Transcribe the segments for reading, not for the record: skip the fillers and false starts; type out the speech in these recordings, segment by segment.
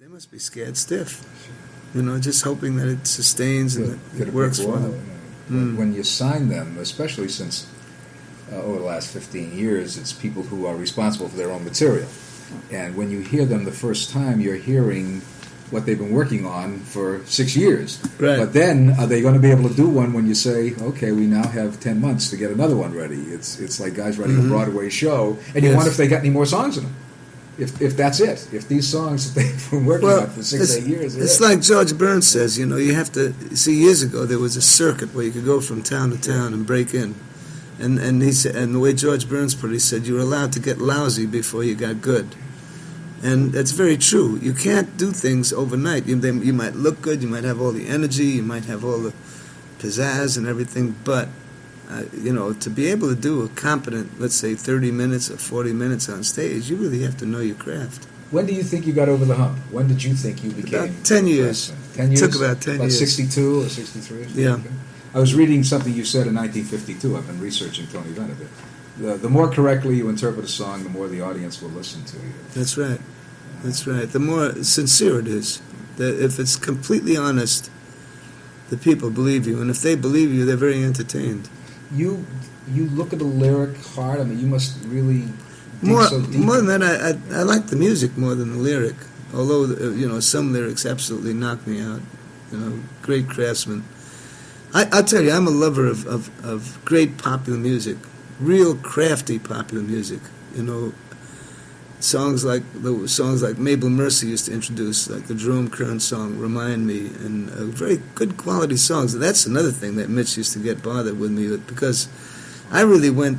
They must be scared stiff, just hoping that it sustains and that it works for them. When you sign them, especially since over the last 15 years, it's people who are responsible for their own material. And when you hear them the first time, you're hearing what they've been working on for 6 years. Right. But then, are they going to be able to do one when you say, okay, we now have 10 months to get another one ready? It's like guys writing a Broadway show, and you wonder if they got any more songs in them. If that's it. If these songs that they've been working on for 6-8 years. It's like George Burns says, you have to see. Years ago, there was a circuit where you could go from town to town and break in, and he said, and the way George Burns put it, he said you were allowed to get lousy before you got good, and that's very true. You can't do things overnight. You might look good, you might have all the energy, you might have all the pizzazz and everything, but to be able to do a competent, let's say, 30 minutes or 40 minutes on stage, you really have to know your craft. When do you think you got over the hump? When did you think you became... About 10 years. 10 years? It took about 10 years. 62 or 63? Yeah. Okay. I was reading something you said in 1952. I've been researching Tony Bennett. The more correctly you interpret a song, the more the audience will listen to you. That's right. That's right. The more sincere it is. If it's completely honest, the people believe you. And if they believe you, they're very entertained. You look at a lyric hard. I mean, you must really dig so deep. More than that, I like the music more than the lyric. Although some lyrics absolutely knock me out. Great craftsmen. I'll tell you, I'm a lover of great popular music, real crafty popular music. Songs like Mabel Mercy used to introduce, like the Jerome Kern song "Remind Me," and very good quality songs. And that's another thing that Mitch used to get bothered with me with, because I really went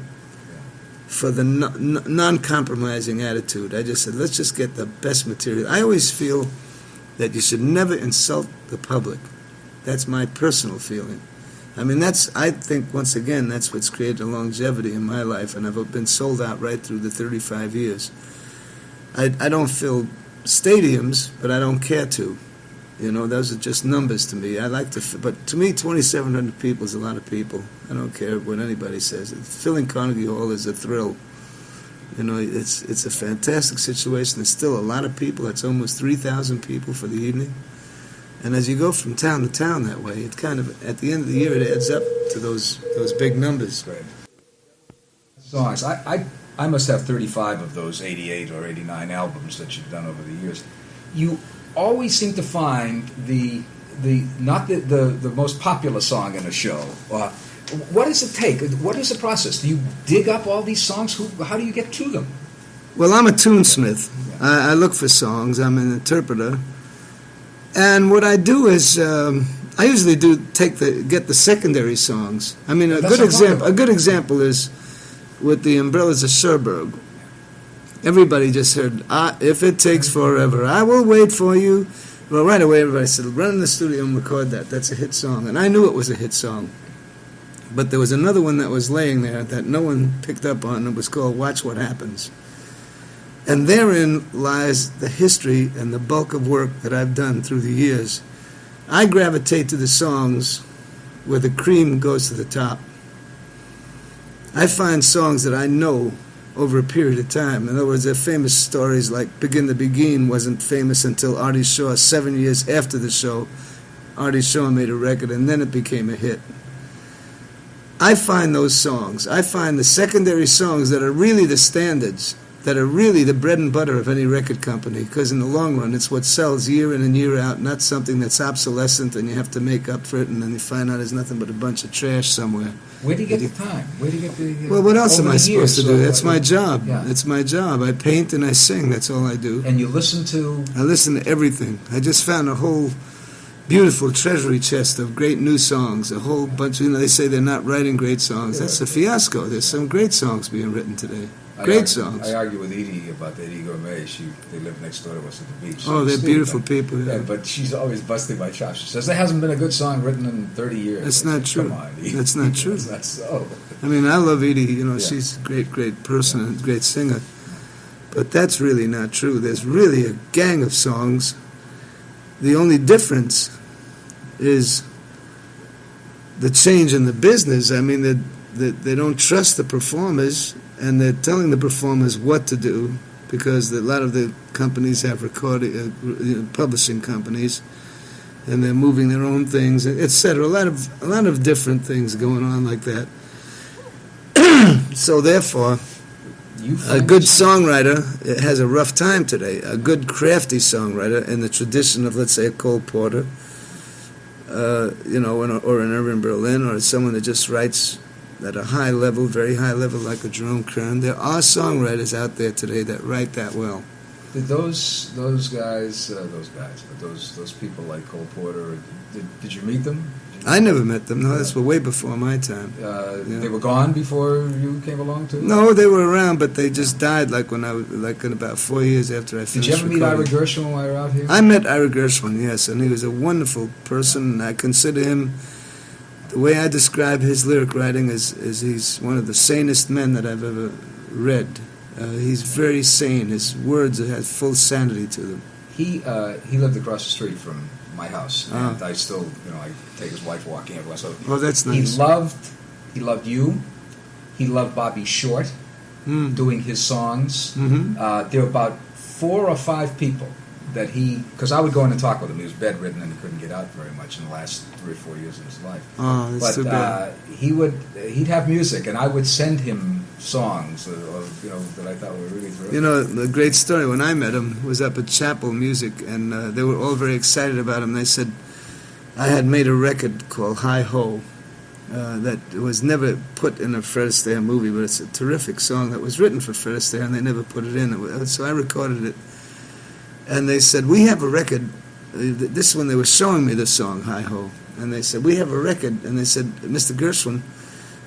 for the non-compromising attitude. I just said, let's just get the best material. I always feel that you should never insult the public. That's my personal feeling. I mean, I think, once again, that's what's created a longevity in my life, and I've been sold out right through the 35 years. I don't fill stadiums, but I don't care to. Those are just numbers to me. I like to, but to me, 2,700 people is a lot of people. I don't care what anybody says. Filling Carnegie Hall is a thrill. It's a fantastic situation. There's still a lot of people. It's almost 3,000 people for the evening. And as you go from town to town that way, it kind of, at the end of the year, it adds up to those big numbers. Right. Songs. I must have 35 of those 88 or 89 albums that you've done over the years. You always seem to find not the most popular song in a show. What does it take? What is the process? Do you dig up all these songs? How do you get to them? Well, I'm a tunesmith. Yeah. I look for songs. I'm an interpreter. And what I do is, I usually get the secondary songs. I mean, a good example is with the Umbrellas of Cherbourg. Everybody just heard, "If it takes forever, I will wait for you." Well, right away, everybody said, "Run in the studio and record that. That's a hit song." And I knew it was a hit song. But there was another one that was laying there that no one picked up on. It was called "Watch What Happens." And therein lies the history and the bulk of work that I've done through the years. I gravitate to the songs where the cream goes to the top. I find songs that I know over a period of time. In other words, there are famous stories like "Begin to Begin" wasn't famous until Artie Shaw, 7 years after the show. Artie Shaw made a record, and then it became a hit. I find those songs. I find the secondary songs that are really the standards, that are really the bread and butter of any record company, because in the long run, it's what sells year in and year out, not something that's obsolescent and you have to make up for it, and then you find out there's nothing but a bunch of trash somewhere. Where do you get the time? Where do you get the... Well, what else am I supposed to do? That's my job. Yeah. It's my job. I paint and I sing. That's all I do. And you listen to... I listen to everything. I just found a whole beautiful treasury chest of great new songs, a whole bunch. They say they're not writing great songs. That's a fiasco. There's some great songs being written today. Great songs. I argue with Edie about that. Edie Gourmet. They live next door to us at the beach. They're beautiful people. Yeah. But she's always busting my chops. She says there hasn't been a good song written in 30 years. That's not true. Come on, Edie. That's not true. That's not so. I mean, I love Edie. She's a great person and a great singer. But that's really not true. There's really a gang of songs. The only difference is the change in the business. I mean, they don't trust the performers, and they're telling the performers what to do. because a lot of the companies have publishing companies, and they're moving their own things, etc. A lot of different things going on like that. So therefore, a good songwriter has a rough time today. A good crafty songwriter in the tradition of, let's say, a Cole Porter, or an Irving Berlin, or someone that just writes at a high level, very high level, like a Jerome Kern. There are songwriters out there today that write that well. Did those people like Cole Porter, did you meet them? I never met them. No, that's way before my time. They were gone before you came along too? No, they were around, but they just died in about 4 years after I finished. Did you ever meet Ira Gershwin while you were out here? I met Ira Gershwin, yes, and he was a wonderful person. I consider him, the way I describe his lyric writing is he's one of the sanest men that I've ever read. He's very sane. His words have full sanity to them. He lived across the street from my house, and I still, I take his wife walking everywhere. So that's nice. He loved you. He loved Bobby Short doing his songs. Mm-hmm. There were about 4 or 5 people that because I would go in and talk with him. He was bedridden and he couldn't get out very much in the last 3 or 4 years of his life. Oh, that's too bad. He'd have music, and I would send him songs that I thought were really terrific. The great story when I met him was up at Chapel Music, and they were all very excited about him. They said I had made a record called Hi Ho that was never put in a Fred Astaire movie, but it's a terrific song that was written for Fred Astaire, and they never put it in. So I recorded it. And they said, we have a record. This is when they were showing me the song, Hi Ho. And they said, we have a record. And they said, Mr. Gershwin,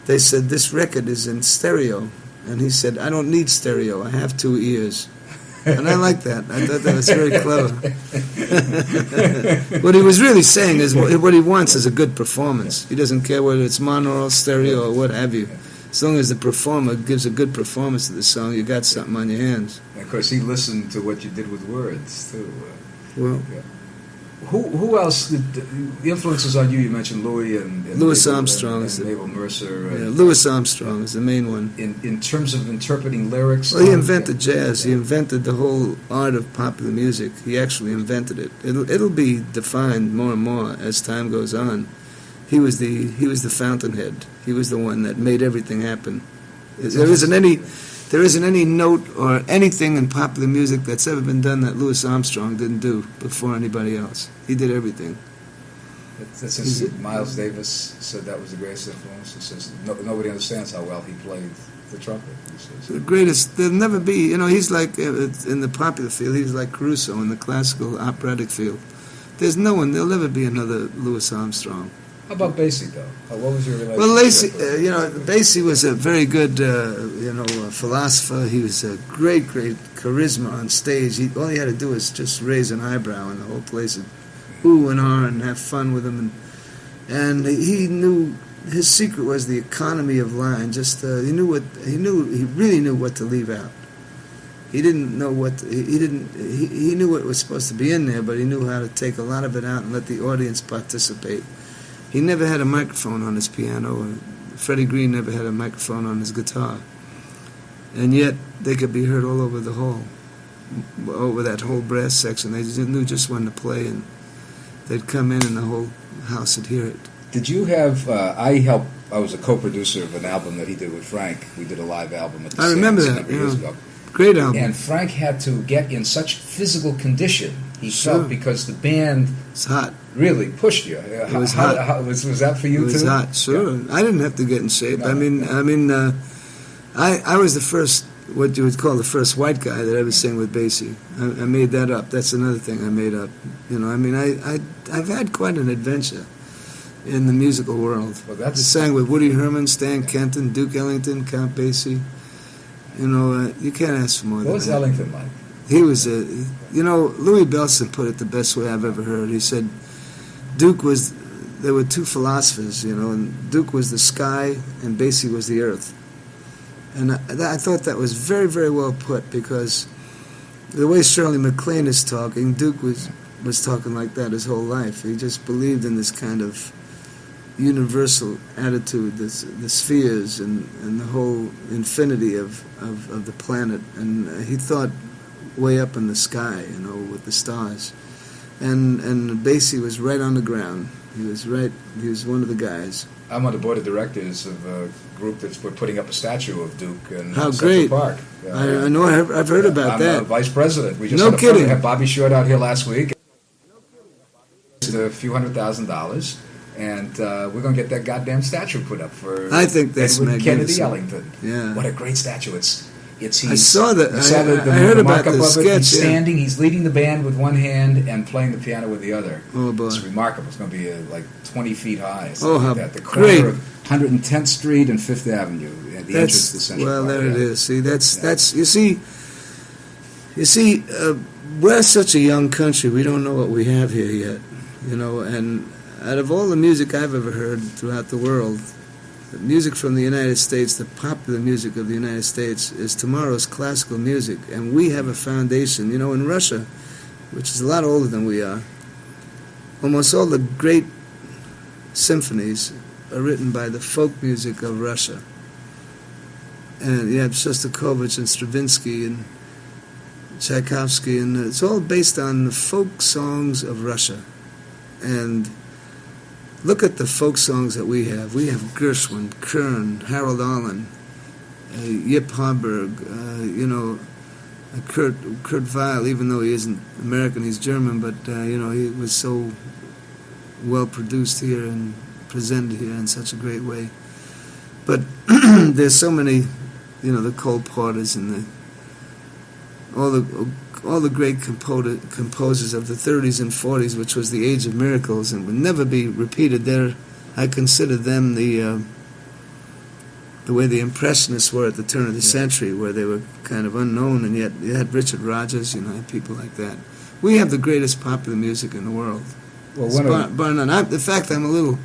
they said, this record is in stereo. And he said, I don't need stereo. I have 2 ears. And I like that. I thought that was very clever. What he was really saying is what he wants is a good performance. He doesn't care whether it's monaural, stereo, or what have you. As long as the performer gives a good performance to the song, you got something on your hands. And of course, he listened to what you did with words too. Well, yeah. Who else? The influences on you? You mentioned Louis and Louis Mabel, Armstrong and Mabel Mercer. Yeah, Louis Armstrong is the main one. In terms of interpreting lyrics. Well, he invented jazz. He invented the whole art of popular music. He actually invented it. It'll be defined more and more as time goes on. He was the fountainhead. He was the one that made everything happen. There isn't any note or anything in popular music that's ever been done that Louis Armstrong didn't do before anybody else. He did everything. Miles Davis said that was the greatest influence. He says nobody understands how well he played the trumpet. He says. The greatest. There'll never be. He's like in the popular field. He's like Caruso in the classical operatic field. There's no one. There'll never be another Louis Armstrong. How about Basie, though? What was your relationship? Well, Basie was a very good, philosopher. He was a great charisma on stage. All he had to do was just raise an eyebrow, and the whole place would ooh and ah and have fun with him. And he knew his secret was the economy of line. Just he really knew what to leave out. He didn't know he knew what was supposed to be in there, but he knew how to take a lot of it out and let the audience participate. He never had a microphone on his piano. Freddie Green never had a microphone on his guitar. And yet, they could be heard all over the hall, over that whole brass section. They knew just when to play, and they'd come in and the whole house would hear it. Did you have, I was a co-producer of an album that he did with Frank. We did a live album at the I remember that, years ago. Great album. And Frank had to get in such physical condition, he felt, because the band... It's hot. Really pushed you. It was hot. Was that for you too? It was hot, sure. Yeah. I didn't have to get in shape. No. I was the first, what you would call the first white guy that ever sang with Basie. I made that up. That's another thing I made up. I've had quite an adventure in the musical world. Well, I sang with Woody Herman, Stan Kenton, Duke Ellington, Count Basie. You can't ask for more than that. What was Ellington like? He was Louis Bellson put it the best way I've ever heard. He said, there were 2 philosophers, and Duke was the sky and Basie was the earth. And I thought that was very, very well put, because the way Shirley MacLaine is talking, Duke was talking like that his whole life. He just believed in this kind of universal attitude, the spheres and the whole infinity of the planet. And he thought way up in the sky, with the stars. And Basie was right on the ground. He was one of the guys. I'm on the board of directors of a group we're putting up a statue of Duke in How Central great. Park. I know, I've heard about that. I'm vice president. We just No had kidding. had Bobby Short out here last week. It's a few $100,000, and we're going to get that goddamn statue put up for I think that's Edward Kennedy magnificent. Ellington. Yeah. What a great statue. I saw that. I heard the about mock-up the of it. sketch. He's standing. He's leading the band with one hand and playing the piano with the other. Oh, boy. It's remarkable. It's going to be like 20 feet high. Oh, how like that. The corner great. of 110th Street and Fifth Avenue at the entrance to Central well, Park. there it is. See, that's you see, we're such a young country. We don't know what we have here yet, And out of all the music I've ever heard throughout the world, the music from the United States, the popular music of the United States, is tomorrow's classical music. And we have a foundation. In Russia, which is a lot older than we are, almost all the great symphonies are written by the folk music of Russia. And you have Shostakovich and Stravinsky and Tchaikovsky, and it's all based on the folk songs of Russia. And look at the folk songs that we have. We have Gershwin, Kern, Harold Arlen, Yip Harburg, Kurt Weill, even though he isn't American, he's German, but, he was so well produced here and presented here in such a great way. But there's so many, the Cole Porters and all the great composers of the 30s and 40s, which was the age of miracles and would never be repeated. I consider them the way the Impressionists were at the turn of the century, where they were kind of unknown, and yet you had Richard Rodgers, had people like that. We have the greatest popular music in the world. Well, bar none. The fact I'm a little,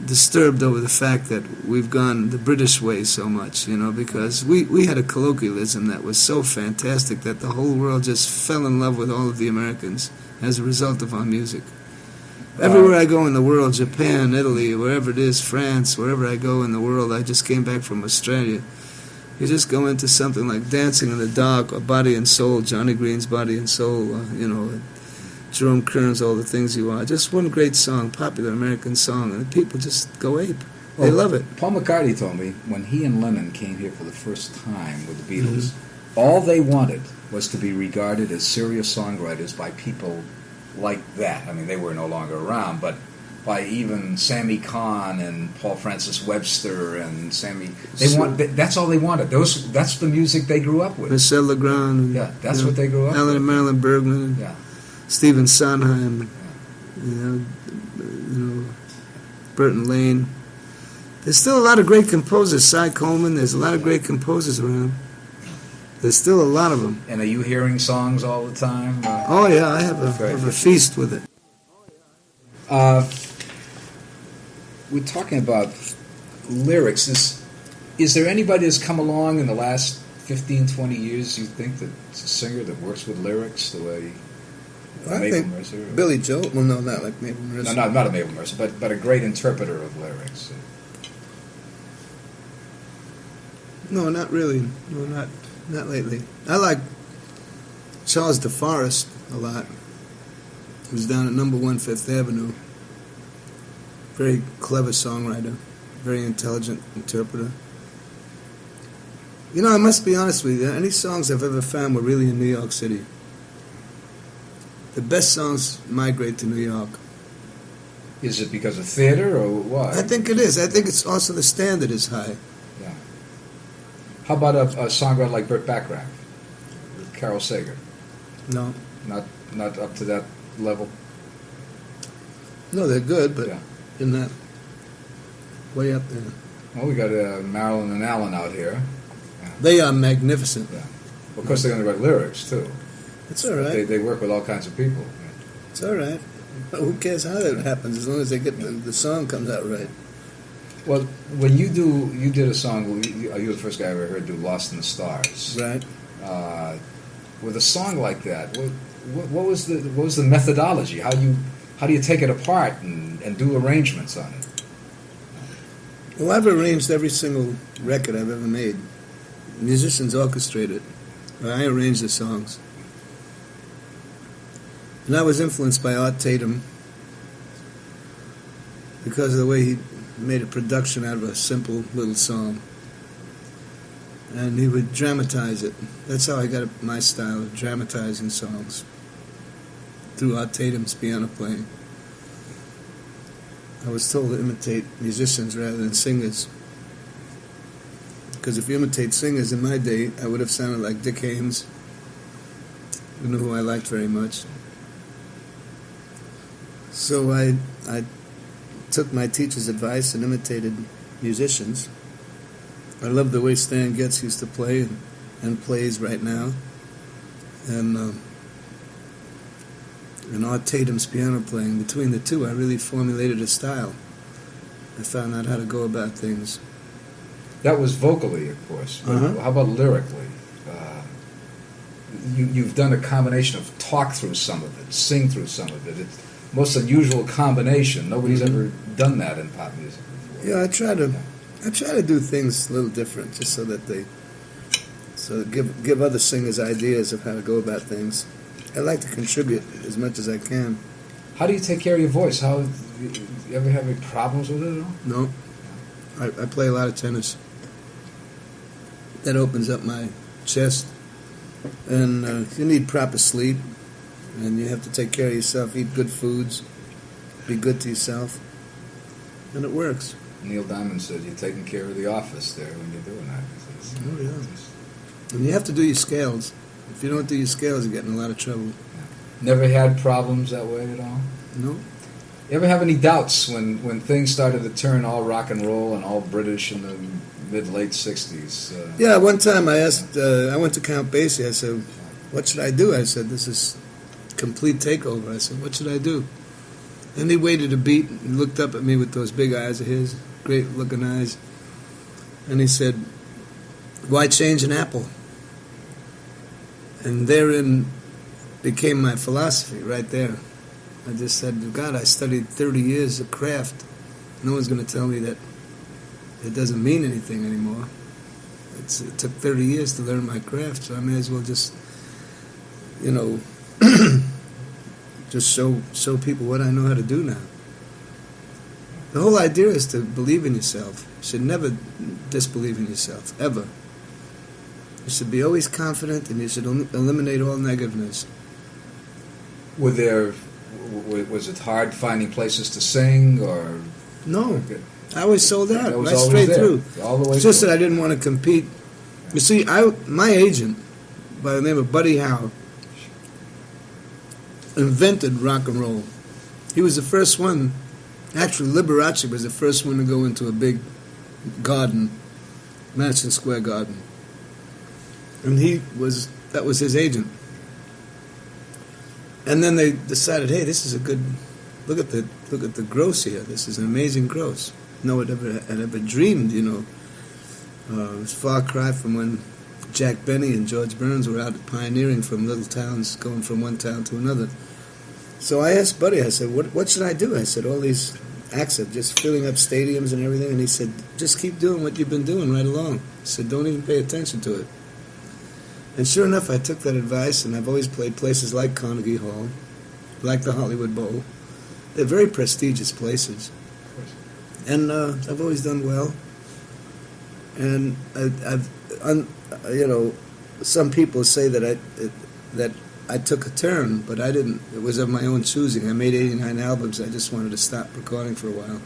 disturbed over the fact that we've gone the British way so much, because we had a colloquialism that was so fantastic that the whole world just fell in love with all of the Americans as a result of our music. Everywhere I go in the world, Japan, Italy, wherever it is, France, wherever I go in the world, I just came back from Australia. You just go into something like Dancing in the Dark or Body and Soul, Johnny Green's Body and Soul, Jerome Kern's All the Things You Are. Just one great song, popular American song, and people just go ape. They love it. Paul McCartney told me when he and Lennon came here for the first time with the Beatles, all they wanted was to be regarded as serious songwriters by people like that. I mean, they were no longer around, but by even Sammy Cahn and Paul Francis Webster and Sammy, that's all they wanted. That's the music they grew up with. Marcel Legrand. Yeah, that's what they grew up Alan with. and Marilyn Bergman. Yeah. Stephen Sondheim, Burton Lane. There's still a lot of great composers. Cy Coleman. There's a lot of great composers around. There's still a lot of them. And are you hearing songs all the time? Oh yeah, I have a feast with it. We're talking about lyrics. Is there anybody that's come along in the last 15, 20 years you think that's a singer that works with lyrics the way Mabel Mercer? Billy Joel. Well, no, not like Mabel Mercer. No, not a Mabel Mercer, but a great interpreter of lyrics. No, not really. No, not lately. I like Charles DeForest a lot. Who's down at number 1 Fifth Avenue. Very clever songwriter, very intelligent interpreter. I must be honest with you. Any songs I've ever found were really in New York City. The best songs migrate to New York. Is it because of theater or what? I think it is. I think it's also the standard is high. Yeah. How about a songwriter like Burt Bacharach, Carol Sager? No. Not up to that level? No, they're good, but yeah. They're not way up there. Well, we got Marilyn and Alan out here. Yeah. They are magnificent. Yeah. Well, of course, they're going to write lyrics, too. It's all right. They work with all kinds of people. It's all right. Who cares how that happens, as long as they get the song comes out right. Well, when you did a song, you're the first guy I ever heard do "Lost in the Stars." Right. With a song like that, what was the methodology? How do you take it apart and do arrangements on it? Well, I've arranged every single record I've ever made. Musicians orchestrate it. I arranged the songs. And I was influenced by Art Tatum because of the way he made a production out of a simple little song. And he would dramatize it. That's how I got my style of dramatizing songs, through Art Tatum's piano playing. I was told to imitate musicians rather than singers. Because if you imitate singers in my day, I would have sounded like Dick Haymes, who knew who I liked very much. So I took my teacher's advice and imitated musicians. I love the way Stan Getz used to play and plays right now. And Art Tatum's piano playing. Between the two, I really formulated a style. I found out how to go about things. That was vocally, of course. Uh-huh. How about lyrically? You've done a combination of talk through some of it, sing through some of it. It's most unusual combination. Nobody's ever done that in pop music before. Yeah, I try to do things a little different, just so that give other singers ideas of how to go about things. I like to contribute as much as I can. How do you take care of your voice? You ever have any problems with it at all? No. I play a lot of tennis. That opens up my chest. And you need proper sleep. And you have to take care of yourself, eat good foods, be good to yourself. And it works. Neil Diamond said you're taking care of the office there when you're doing that. Oh, yeah. And you have to do your scales. If you don't do your scales, you get in a lot of trouble. Never had problems that way at all? No. You ever have any doubts when things started to turn all rock and roll and all British in the mid-late 60s? Yeah, one time I asked, I went to Count Basie, I said, what should I do? I said, this is complete takeover. I said, what should I do? And he waited a beat and looked up at me with those big eyes of his, great looking eyes. And he said, why change an apple? And therein became my philosophy right there. I just said, God, I studied 30 years of craft. No one's going to tell me that it doesn't mean anything anymore. It took 30 years to learn my craft, so I may as well just, just show people what I know how to do now. The whole idea is to believe in yourself. You should never disbelieve in yourself, ever. You should be always confident, and you should eliminate all negativeness. Was it hard finding places to sing, or no? I was sold out, was right straight there, through. all the way it's just through. that I didn't want to compete. You see, my agent, by the name of Buddy Howe, invented rock and roll. He was the first one. Actually, Liberace was the first one to go into a big garden, Madison Square Garden, and that was his agent. And then they decided, hey, this is a good look at the gross here. This is an amazing gross. No one had ever dreamed, it was a far cry from when Jack Benny and George Burns were out pioneering from little towns, going from one town to another. So I asked Buddy, I said, what should I do? I said, all these acts are just filling up stadiums and everything. And he said, just keep doing what you've been doing right along. He said, don't even pay attention to it. And sure enough, I took that advice, and I've always played places like Carnegie Hall, like the Hollywood Bowl. They're very prestigious places. And I've always done well. And some people say that I took a turn, but I didn't. It was of my own choosing. I made 89 albums. I just wanted to stop recording for a while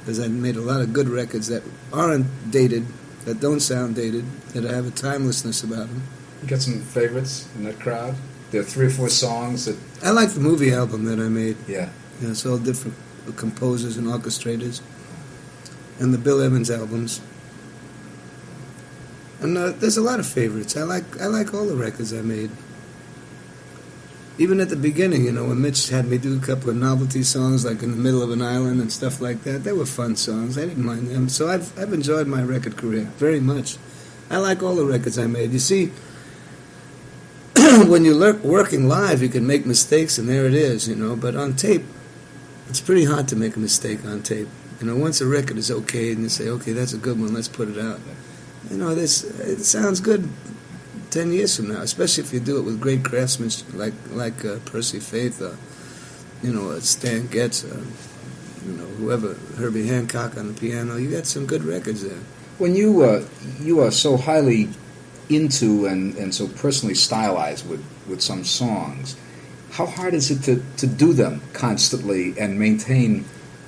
because I made a lot of good records that aren't dated, that don't sound dated, that have a timelessness about them. You got some favorites in that crowd? There are 3 or 4 songs that... I like the movie album that I made. Yeah. It's all different composers and orchestrators. And the Bill Evans albums. And there's a lot of favorites. I like all the records I made. Even at the beginning, when Mitch had me do a couple of novelty songs, like In the Middle of an Island and stuff like that, they were fun songs. I didn't mind them. So I've enjoyed my record career very much. I like all the records I made. You see, when you're working live, you can make mistakes, and there it is, But on tape, it's pretty hard to make a mistake on tape. Once a record is okay, and you say, okay, that's a good one, let's put it out. It sounds good 10 years from now, especially if you do it with great craftsmen like Percy Faith, Stan Getz, whoever, Herbie Hancock on the piano. You got some good records there. When you are so highly into and so personally stylized with some songs, how hard is it to do them constantly and maintain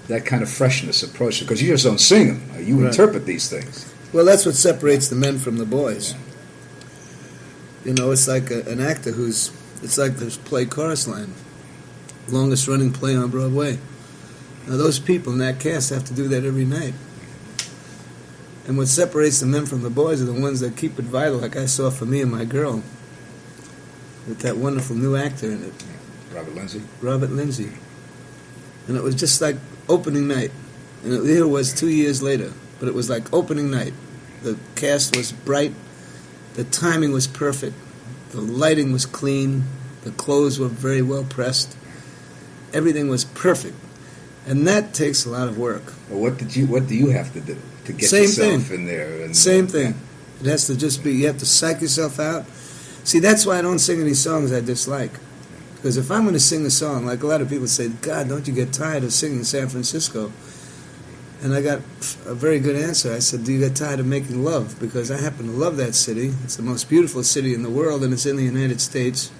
that kind of freshness approach? Because you just don't sing them. You Right. interpret these things. Well, that's what separates the men from the boys. It's like an actor it's like this play Chorus Line, longest running play on Broadway. Now, those people in that cast have to do that every night. And what separates the men from the boys are the ones that keep it vital, like I saw for Me and My Girl, with that wonderful new actor in it. Robert Lindsay. And it was just like opening night. And here it was 2 years later, but it was like opening night. The cast was bright, the timing was perfect, the lighting was clean, the clothes were very well pressed, everything was perfect. And that takes a lot of work. Well, what do you have to do to get Same yourself thing. in there? And, Same thing. It has to just be, you have to psych yourself out. See, that's why I don't sing any songs I dislike. Because if I'm going to sing a song, like a lot of people say, God, don't you get tired of singing San Francisco? And I got a very good answer. I said, do you get tired of making love? Because I happen to love that city. It's the most beautiful city in the world, and it's in the United States.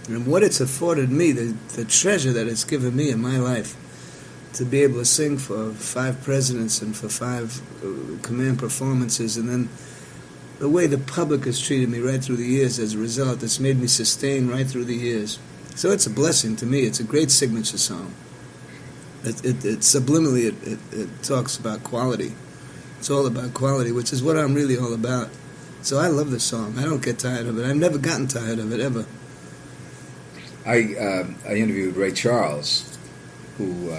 And what it's afforded me, the treasure that it's given me in my life, to be able to sing for 5 presidents and for 5 command performances, and then the way the public has treated me right through the years as a result, it's made me sustain right through the years. So it's a blessing to me. It's a great signature song. It subliminally, it talks about quality. It's all about quality, which is what I'm really all about. So I love this song. I don't get tired of it. I've never gotten tired of it, ever. I interviewed Ray Charles, who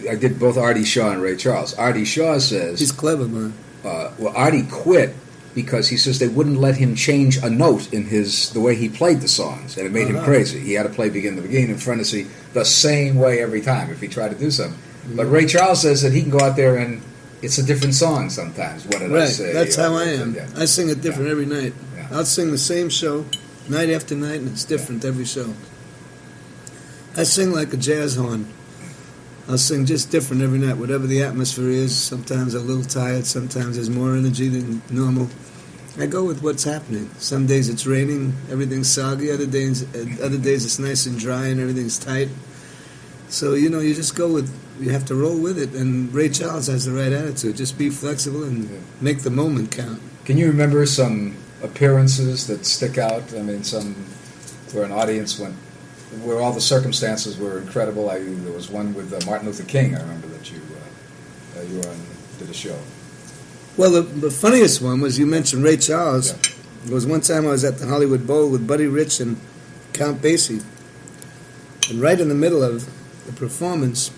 I did both Artie Shaw and Ray Charles. Artie Shaw says He's clever, man. Artie quit because he says they wouldn't let him change a note in the way he played the songs, and it made him crazy. He had to play begin to begin in front of the same way every time if he tried to do something. Mm-hmm. But Ray Charles says that he can go out there and it's a different song sometimes. What did I say? That's how I am. Yeah. I sing it different every night. Yeah. I'll sing the same show night after night, and it's different every show. I sing like a jazz horn. I'll sing just different every night, whatever the atmosphere is. Sometimes I'm a little tired, sometimes there's more energy than normal. I go with what's happening. Some days it's raining, everything's soggy. Other days it's nice and dry and everything's tight. So, you just go with, you have to roll with it. And Ray Charles has the right attitude. Just be flexible and make the moment count. Can you remember some appearances that stick out? I mean, some where an audience went, where all the circumstances were incredible. There was one with Martin Luther King. I remember that you did a show. Well, the funniest one was you mentioned Ray Charles. Yeah. It was one time I was at the Hollywood Bowl with Buddy Rich and Count Basie. And right in the middle of the performance,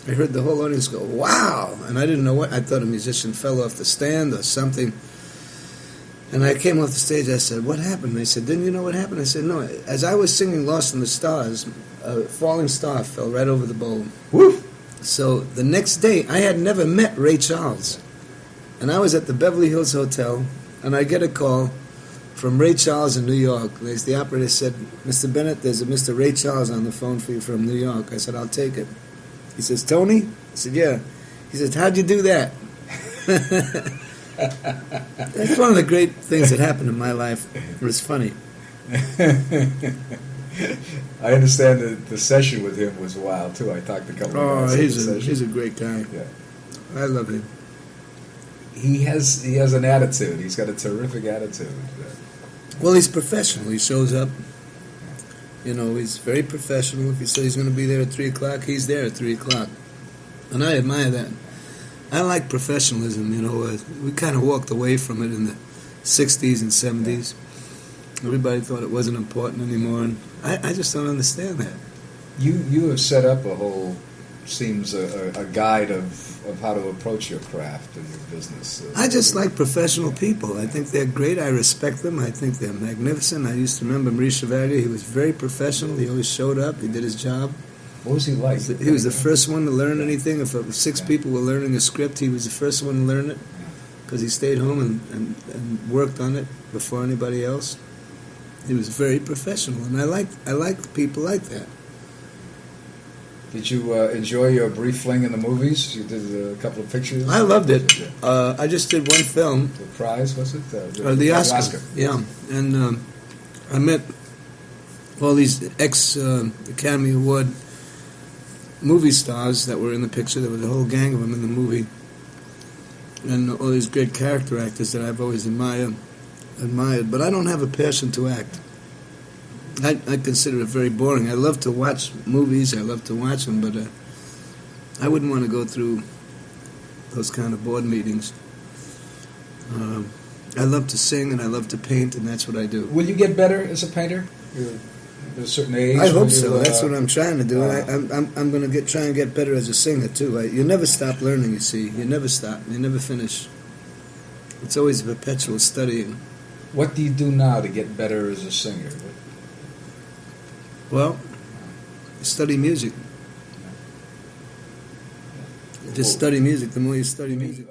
I heard the whole audience go, wow! And I didn't know what. I thought a musician fell off the stand or something. And I came off the stage, I said, what happened? They said, didn't you know what happened? I said, no. As I was singing Lost in the Stars, a falling star fell right over the bowl. Woo! So the next day, I had never met Ray Charles. And I was at the Beverly Hills Hotel, and I get a call from Ray Charles in New York. The operator said, Mr. Bennett, there's a Mr. Ray Charles on the phone for you from New York. I said, I'll take it. He says, Tony? I said, yeah. He says, how'd you do that? That's one of the great things that happened in my life. It was funny. I understand that the session with him was wild, too. I talked to a couple of guys. He's a great guy. Yeah. I love him. He has an attitude. He's got a terrific attitude. Well, he's professional. He shows up. He's very professional. If he says he's going to be there at 3 o'clock, he's there at 3 o'clock. And I admire that. I like professionalism, We kind of walked away from it in the 60s and 70s. Everybody thought it wasn't important anymore, and I just don't understand that. You have set up a whole, seems a guide of how to approach your craft and your business. I just like professional people. I think they're great. I respect them. I think they're magnificent. I used to remember Maurice Chevalier. He was very professional. He always showed up. He did his job. What was he like? He was the first one to learn anything. If 6 people were learning a script, he was the first one to learn it. because he stayed home and worked on it before anybody else. He was very professional, and I like people like that. Did you enjoy your brief fling in the movies? You did a couple of pictures. I loved it. I just did one film. The prize, was it? The Oscar. Yeah, and I met all these ex-Academy Award movie stars that were in the picture. There was a whole gang of them in the movie, and all these great character actors that I've always admired. But I don't have a passion to act. I consider it very boring. I love to watch movies. I love to watch them, but I wouldn't want to go through those kind of board meetings. I love to sing and I love to paint, and that's what I do. Will you get better as a painter? You're at a certain age. I hope so. That's what I'm trying to do. I'm going to try and get better as a singer too. You never stop learning. You see, you never stop. You never finish. It's always a perpetual studying. What do you do now to get better as a singer? Well, study music. Just study music. The more you study music,